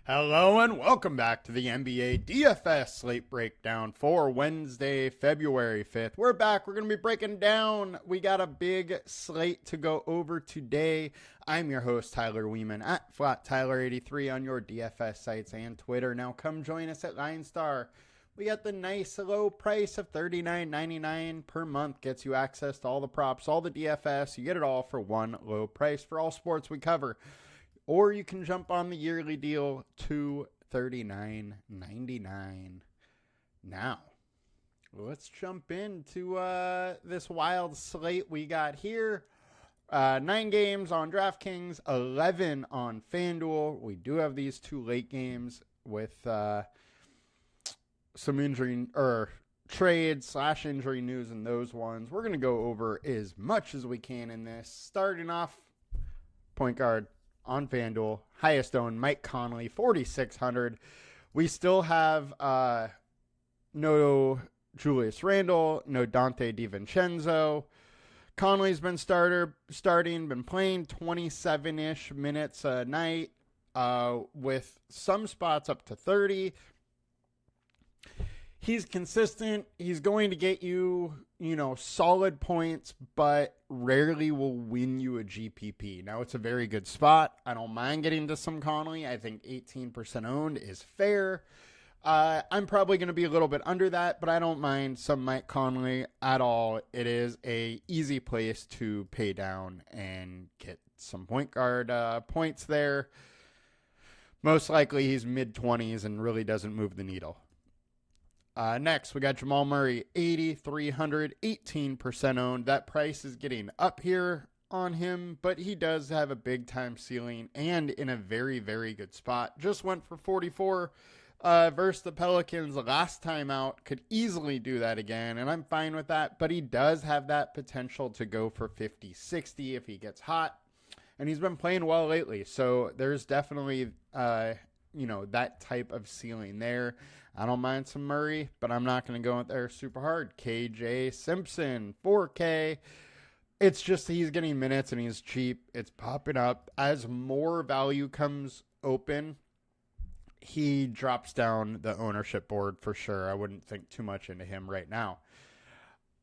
Hello and welcome back to the NBA DFS Slate Breakdown for Wednesday, February 5th. We're back. We're going to be breaking down. We got a big slate to go over today. I'm your host, Tyler Wiemann, at FlatTyler83 on your DFS sites and Twitter. Now come join us at LineStar. We got the nice low price of $39.99 per month. Gets you access to all the props, all the DFS. You get it all for one low price for all sports we cover. Or you can jump on the yearly deal to $39.99. Now, let's jump into this wild slate we got here. 9 games on Draftkings, 11 on FanDuel. We do have these 2 late games with some injury or trade/injury news in those ones. We're going to go over as much as we can in this. Starting off, point guard on FanDuel, highest owned, Mike Conley, 4,600. We still have no Julius Randle, no Dante DiVincenzo. Conley's been been playing 27-ish minutes a night, with some spots up to 30. He's consistent. He's going to get you, solid points, but rarely will win you a GPP. Now, it's a very good spot. I don't mind getting to some Conley. I think 18% owned is fair. I'm probably going to be a little bit under that, but I don't mind some Mike Conley at all. It is a easy place to pay down and get some point guard points there. Most likely he's mid-20s and really doesn't move the needle. Next, we got Jamal Murray, 8,300, 18% owned. That price is getting up here on him, but he does have a big-time ceiling and in a very, very good spot. Just went for 44 versus the Pelicans last time out. Could easily do that again, and I'm fine with that. But he does have that potential to go for 50, 60 if he gets hot. And he's been playing well lately, so there's definitely, that type of ceiling there. I don't mind some Murray, but I'm not going to go out there super hard. KJ Simpson, 4K. It's just he's getting minutes and he's cheap. It's popping up. As more value comes open, he drops down the ownership board for sure. I wouldn't think too much into him right now.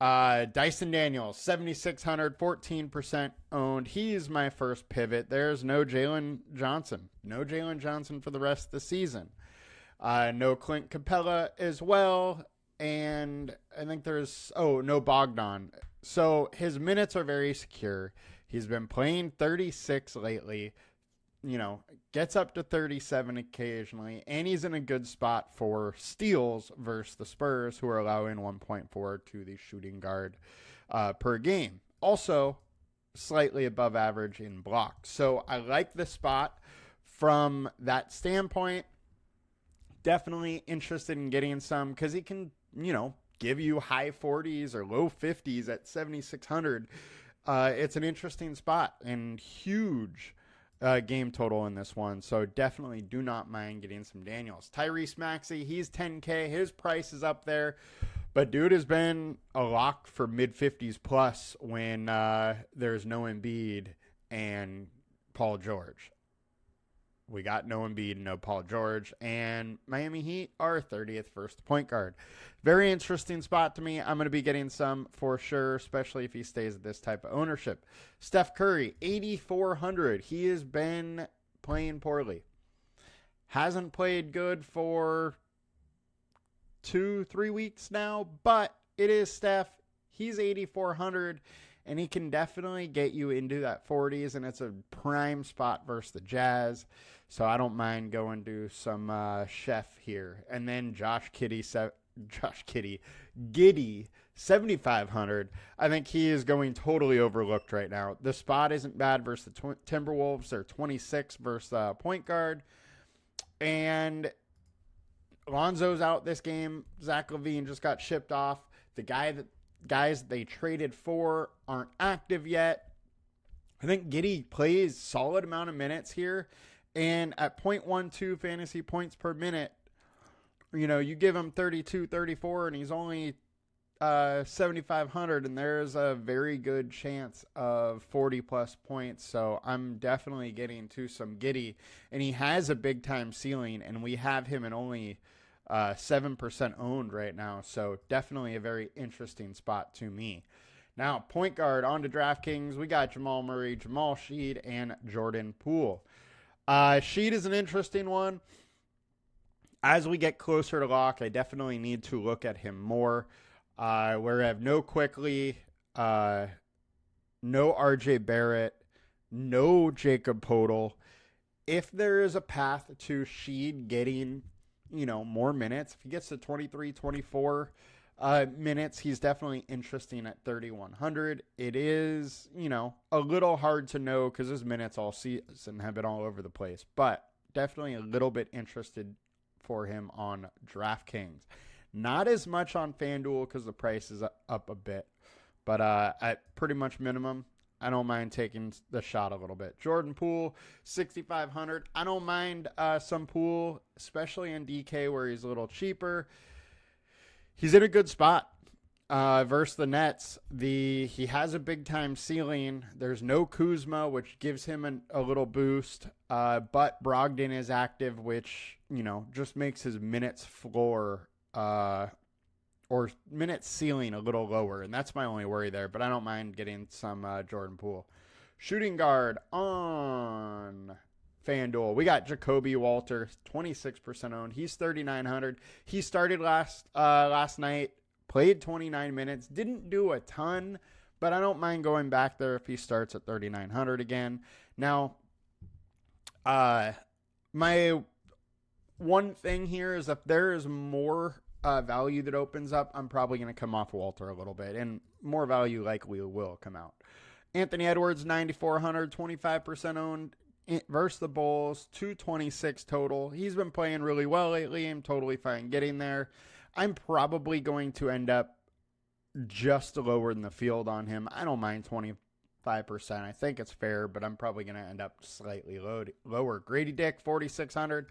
Dyson Daniels, 7,600, 14% owned. He's my first pivot. There's no Jalen Johnson. No Jalen Johnson for the rest of the season. No Clint Capella as well. And I think no Bogdan. So his minutes are very secure. He's been playing 36 lately. Gets up to 37 occasionally. And he's in a good spot for steals versus the Spurs, who are allowing 1.4 to the shooting guard per game. Also, slightly above average in blocks. So I like the spot from that standpoint. Definitely interested in getting some because he can, give you high 40s or low 50s at 7,600. It's an interesting spot and huge game total in this one. So definitely do not mind getting some Daniels. Tyrese Maxey, he's 10K. His price is up there. But dude has been a lock for mid-50s plus when there's no Embiid and Paul George. We got no Embiid, no Paul George, and Miami Heat are 30th first point guard. Very interesting spot to me. I'm going to be getting some for sure, especially if he stays at this type of ownership. Steph Curry, 8,400. He has been playing poorly. Hasn't played good for 2-3 weeks now, but it is Steph. He's 8,400. And he can definitely get you into that 40s, and it's a prime spot versus the Jazz. So I don't mind going to some Chef here. And then Giddy, 7,500. I think he is going totally overlooked right now. The spot isn't bad versus the Timberwolves. They're 26 versus point guard. And Lonzo's out this game. Zach LaVine just got shipped off. The guys they traded for aren't active yet. I think Giddy plays solid amount of minutes here. And at 0.12 fantasy points per minute, you give him 32, 34, and he's only 7,500, and there's a very good chance of 40 plus points. So I'm definitely getting to some giddy, and he has a big time ceiling, and we have him in only 7% owned right now. So definitely a very interesting spot to me. Now, point guard on to DraftKings. We got Jamal Murray, Jamal Sheed, and Jordan Poole. Sheed is an interesting one. As we get closer to lock, I definitely need to look at him more. Where I have no Quickly, no RJ Barrett, no Jacob Podol. If there is a path to Sheed getting, more minutes, if he gets to 23, 24 minutes, he's definitely interesting at 3,100. It is, a little hard to know because his minutes all season have been all over the place, but definitely a little bit interested for him on DraftKings. Not as much on FanDuel because the price is up a bit, but at pretty much minimum, I don't mind taking the shot a little bit. Jordan Poole, 6,500. I don't mind some Poole, especially in DK where he's a little cheaper. He's in a good spot versus the Nets. He has a big time ceiling. There's no Kuzma, which gives him a little boost. But Brogdon is active, which just makes his minutes floor or minutes ceiling a little lower, and that's my only worry there. But I don't mind getting some Jordan Poole. Shooting guard on FanDuel. We got Jacoby Walter, 26% owned. He's 3,900. He started last night, played 29 minutes, didn't do a ton, but I don't mind going back there if he starts at 3,900 again. Now, my one thing here is if there is more value that opens up, I'm probably going to come off Walter a little bit, and more value likely will come out. Anthony Edwards, 9,400, 25% owned versus the Bulls, 226 total. He's been playing really well lately. I'm totally fine getting there. I'm probably going to end up just lower in the field on him. I don't mind 25%. I think it's fair, but I'm probably going to end up slightly lower. Grady Dick, 4,600.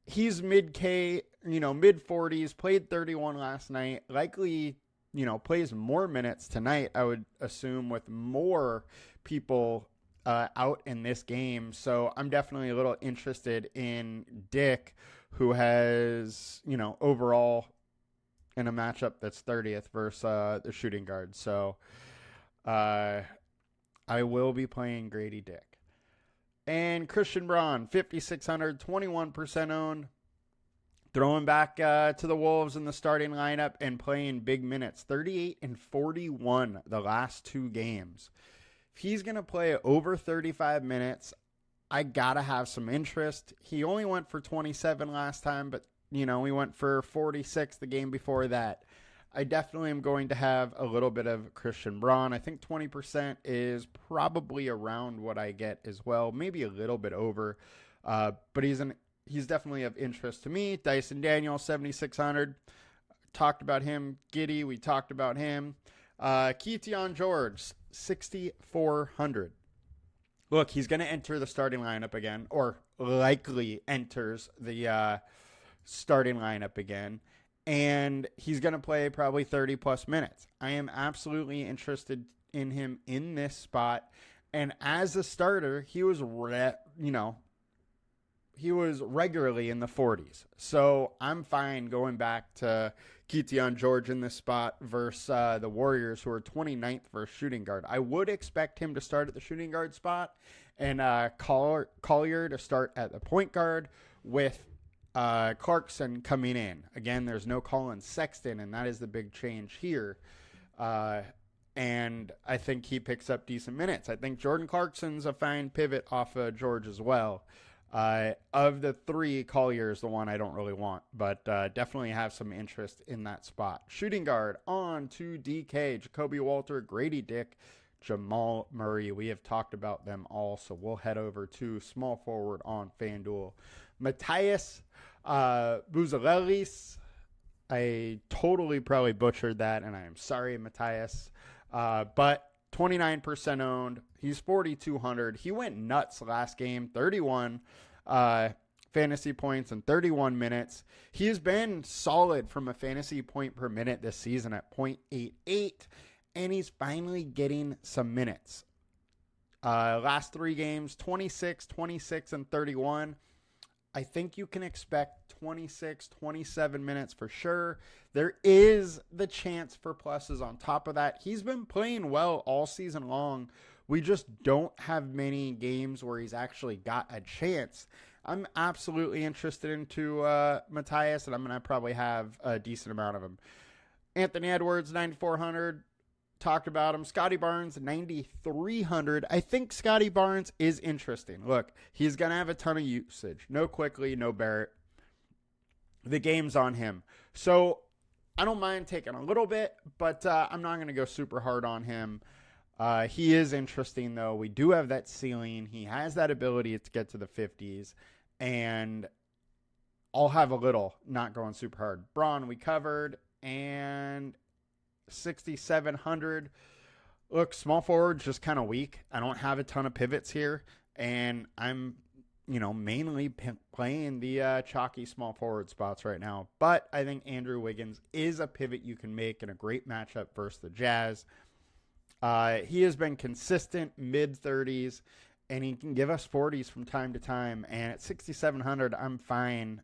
He's mid-K, mid 40s, played 31 last night. Likely, plays more minutes tonight, I would assume, with more people out in this game. So I'm definitely a little interested in Dick, who has, overall in a matchup that's 30th versus the shooting guard. So I will be playing Grady Dick. And Christian Braun, 5,600, 21% owned. Throwing back to the Wolves in the starting lineup and playing big minutes. 38 and 41 the last two games. If he's going to play over 35 minutes, I got to have some interest. He only went for 27 last time, but, he went for 46 the game before that. I definitely am going to have a little bit of Christian Braun. I think 20% is probably around what I get as well. Maybe a little bit over. But he's definitely of interest to me. Dyson Daniel, 7,600. Talked about him. Giddy, we talked about him. Keaton George, 6,400. Look, he's going to enter the starting lineup again, or likely enters the starting lineup again. And he's going to play probably 30 plus minutes. I am absolutely interested in him in this spot. And as a starter, he was regularly in the 40s. So I'm fine going back to Keaton George in this spot versus the Warriors, who are 29th for shooting guard. I would expect him to start at the shooting guard spot and Collier to start at the point guard with Clarkson coming in. Again, there's no Colin Sexton, and that is the big change here. And I think he picks up decent minutes. I think Jordan Clarkson's a fine pivot off of George as well. Of the three, Collier is the one I don't really want, but definitely have some interest in that spot. Shooting guard on to DK, Jacoby Walter, Grady Dick, Jamal Murray. We have talked about them all, so we'll head over to small forward on FanDuel. Matthias Buzalelis. I totally probably butchered that, and I am sorry, Matthias. But 29% owned. He's 4,200. He went nuts last game, 31. fantasy points in 31 minutes. He has been solid from a fantasy point per minute this season at 0.88, and he's finally getting some minutes. Last 3 games, 26, 26, and 31. I think you can expect 26, 27 minutes for sure. There is the chance for pluses on top of that. He's been playing well all season long. We just don't have many games where he's actually got a chance. I'm absolutely interested into Matthias, and I'm going to probably have a decent amount of him. Anthony Edwards, 9,400. Talked about him. Scotty Barnes, 9,300. I think Scotty Barnes is interesting. Look, he's going to have a ton of usage. No Quickly, no Barrett. The game's on him. So I don't mind taking a little bit, but I'm not going to go super hard on him. He is interesting, though. We do have that ceiling. He has that ability to get to the 50s. And I'll have a little, not going super hard. Braun, we covered. And 6,700. Look, small forward just kind of weak. I don't have a ton of pivots here, and I'm, mainly playing the chalky small forward spots right now. But I think Andrew Wiggins is a pivot you can make in a great matchup versus the Jazz. He has been consistent mid-30s, and he can give us 40s from time to time. And at 6,700, I'm fine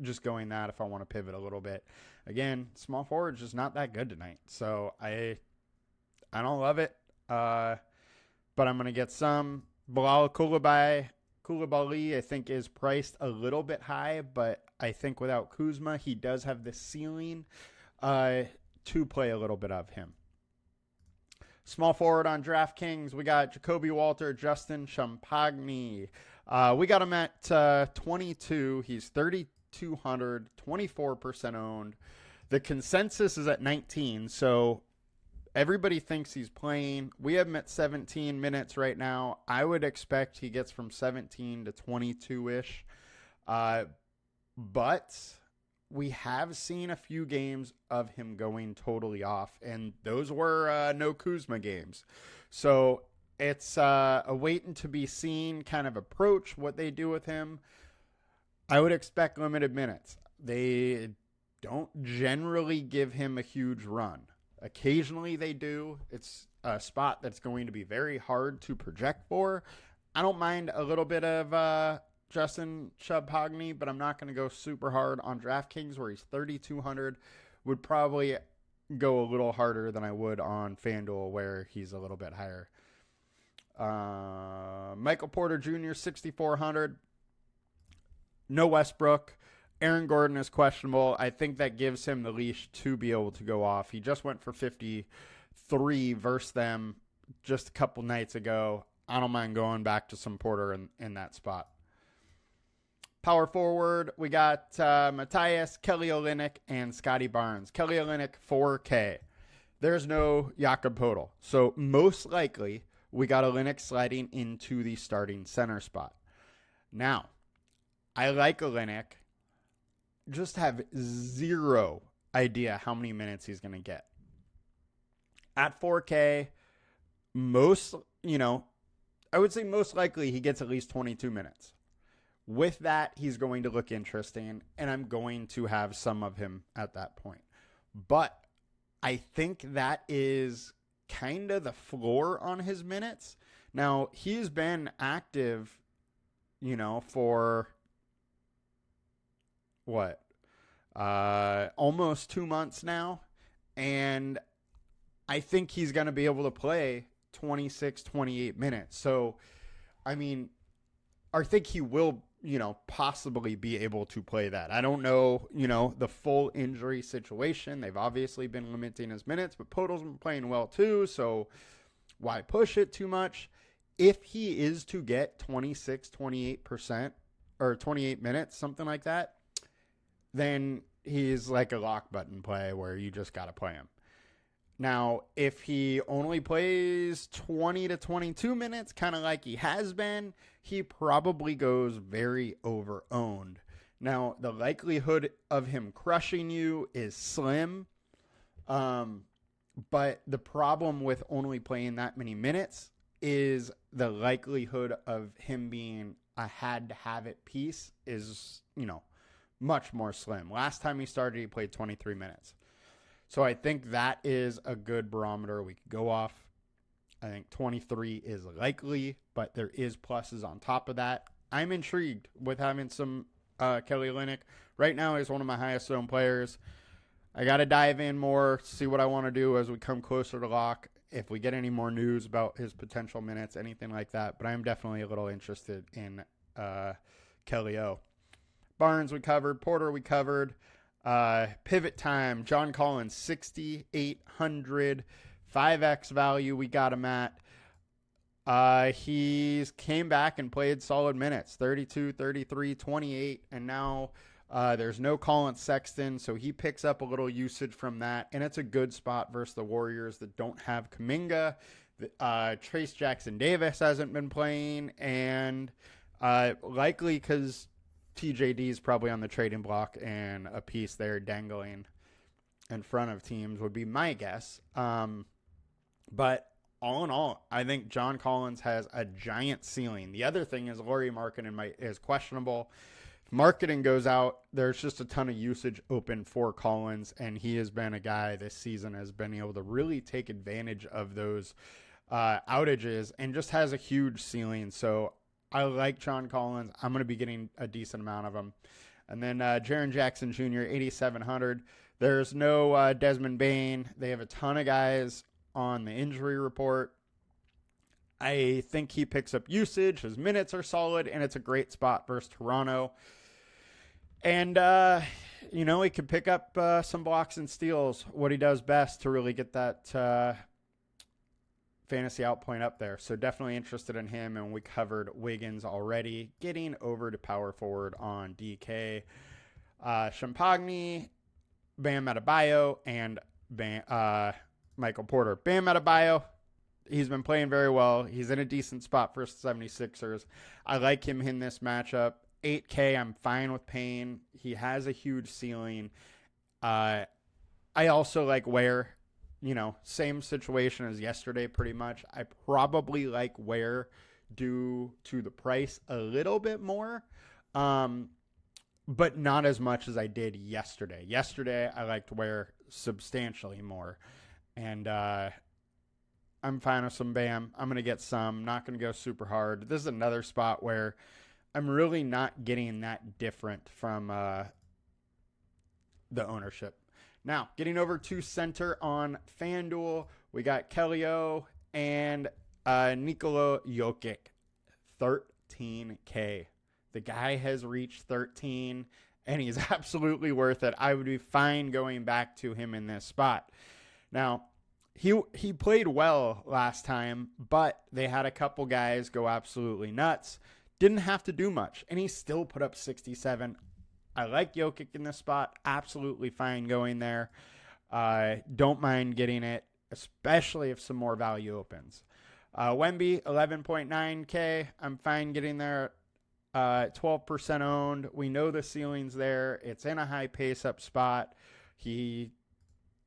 just going that if I want to pivot a little bit. Again, small forward's just not that good tonight. So I don't love it. But I'm going to get some. Bilal Coulibaly, I think, is priced a little bit high. But I think without Kuzma, he does have the ceiling to play a little bit of him. Small forward on DraftKings, we got Jacoby Walter, Justin Champagny. We got him at 22. He's 3,200, 24% owned. The consensus is at 19, so everybody thinks he's playing. We have him at 17 minutes right now. I would expect he gets from 17 to 22-ish. But we have seen a few games of him going totally off, and those were no Kuzma games. So it's a waiting to be seen kind of approach, what they do with him. I would expect limited minutes. They don't generally give him a huge run. Occasionally they do. It's a spot that's going to be very hard to project for. I don't mind a little bit of Justin Champagny, but I'm not going to go super hard on DraftKings where he's 3,200. Would probably go a little harder than I would on FanDuel where he's a little bit higher. Michael Porter Jr., 6,400. No Westbrook. Aaron Gordon is questionable. I think that gives him the leash to be able to go off. He just went for 53 versus them just a couple nights ago. I don't mind going back to some Porter in that spot. Power forward, we got Matthias, Kelly Olynyk, and Scotty Barnes. Kelly Olynyk, 4K. There's no Jakob Poeltl. So most likely, we got Olynyk sliding into the starting center spot. Now, I like Olynyk. Just have zero idea how many minutes he's going to get. At 4K, I would say most likely he gets at least 22 minutes. With that, he's going to look interesting, and I'm going to have some of him at that point. But I think that is kind of the floor on his minutes. Now, he's been active, for what? Almost 2 months now. And I think he's going to be able to play 26, 28 minutes. So, I think he will, possibly be able to play that. I don't know, the full injury situation. They've obviously been limiting his minutes, but Poeltl's been playing well too. So why push it too much? If he is to get 26, 28% or 28 minutes, something like that, then he's like a lock button play where you just got to play him. Now, if he only plays 20 to 22 minutes, kind of like he has been, he probably goes very over-owned. Now, the likelihood of him crushing you is slim, but the problem with only playing that many minutes is the likelihood of him being a had to have it piece is, much more slim. Last time he started, he played 23 minutes. So I think that is a good barometer we could go off. I think 23 is likely, but there is pluses on top of that. I'm intrigued with having some Kelly Olynyk. Right now, he's one of my highest owned players. I got to dive in more, see what I want to do as we come closer to lock. If we get any more news about his potential minutes, anything like that. But I'm definitely a little interested in Kelly O. Barnes we covered. Porter we covered. Pivot time. John Collins, 6,800. 5x value we got him at. He's came back and played solid minutes. 32, 33, 28. And now there's no Colin Sexton, so he picks up a little usage from that. And it's a good spot versus the Warriors that don't have Kuminga. Trace Jackson-Davis hasn't been playing. And likely because TJD is probably on the trading block and a piece there dangling in front of teams would be my guess. But all in all, I think John Collins has a giant ceiling. The other thing is Lauri Markkanen is questionable. If Markkanen goes out, there's just a ton of usage open for Collins, and he has been a guy this season has been able to really take advantage of those outages and just has a huge ceiling. So I like John Collins. I'm going to be getting a decent amount of him. And then Jaren Jackson Jr., 8,700. There's no Desmond Bane. They have a ton of guys on the injury report. I think he picks up usage. His minutes are solid, and it's a great spot versus Toronto. And, he could pick up some blocks and steals, what he does best to really get that fantasy outpoint up there. So definitely interested in him, and we covered Wiggins already. Getting over to power forward on DK. Champagny, Bam Adebayo, and Michael Porter. Bam Adebayo, he's been playing very well. He's in a decent spot for 76ers. I like him in this matchup. 8K, I'm fine with paying. He has a huge ceiling. I also like Ware. Same situation as yesterday pretty much. I probably like Ware due to the price a little bit more, but not as much as I did yesterday. Yesterday, I liked Ware substantially more. And I'm fine with some Bam. I'm going to get some. Not going to go super hard. This is another spot where I'm really not getting that different from the ownership. Now, getting over to center on FanDuel, we got Kelly O and Nikola Jokic, 13K. The guy has reached 13, and he's absolutely worth it. I would be fine going back to him in this spot. Now, he played well last time, but they had a couple guys go absolutely nuts. Didn't have to do much, and he still put up 67. I like Jokic in this spot. Absolutely fine going there. Don't mind getting it, especially if some more value opens. Wemby, 11.9K. I'm fine getting there. 12% owned. We know the ceiling's there. It's in a high pace up spot. He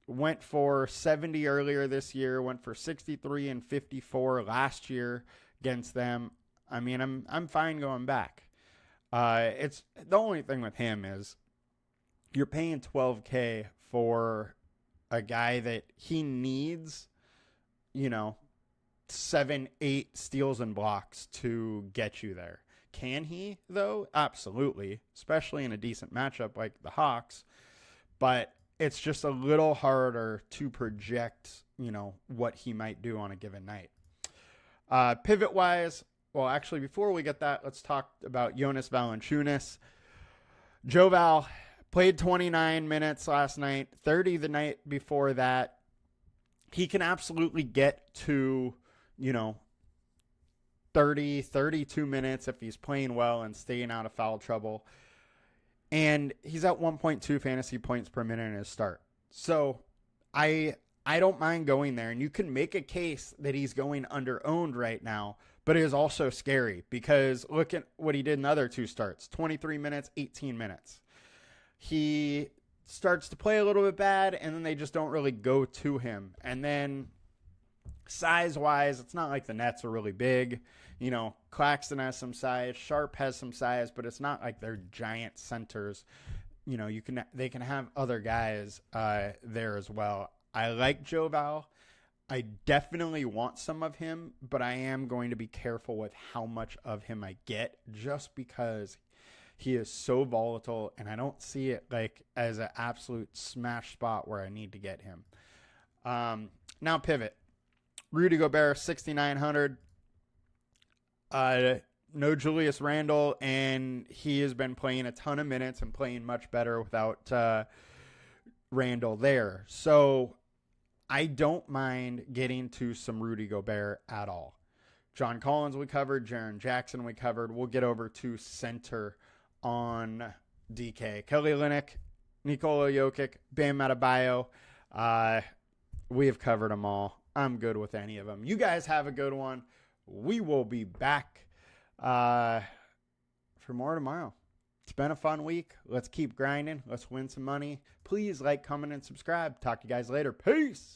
went for 70 earlier this year, went for 63 and 54 last year against them. I mean, I'm fine going back. It's the only thing with him is you're paying 12K for a guy that he needs, 7, 8 steals and blocks to get you there. Can he, though? Absolutely, especially in a decent matchup like the Hawks. But it's just a little harder to project, what he might do on a given night. Pivot-wise, well, actually, before we get that, let's talk about Jonas Valanciunas. Joe Val played 29 minutes last night, 30 the night before that. He can absolutely get to, 30, 32 minutes if he's playing well and staying out of foul trouble. And he's at 1.2 fantasy points per minute in his start. So I don't mind going there. And you can make a case that he's going under-owned right now, but it is also scary because look at what he did in the other 2 starts. 23 minutes, 18 minutes. He starts to play a little bit bad, and then they just don't really go to him. And then Size-wise, it's not like the Nets are really big. Claxton has some size. Sharp has some size, but it's not like they're giant centers. They can have other guys there as well. I like Joe Val. I definitely want some of him, but I am going to be careful with how much of him I get just because he is so volatile, and I don't see it like as an absolute smash spot where I need to get him. Now pivot. Rudy Gobert, 6,900. No Julius Randle, and he has been playing a ton of minutes and playing much better without Randle there. So I don't mind getting to some Rudy Gobert at all. John Collins we covered. Jaren Jackson we covered. We'll get over to center on DK. Kelly Olynyk, Nikola Jokic, Bam Adebayo. We have covered them all. I'm good with any of them. You guys have a good one. We will be back for more tomorrow. It's been a fun week. Let's keep grinding. Let's win some money. Please like, comment, and subscribe. Talk to you guys later. Peace.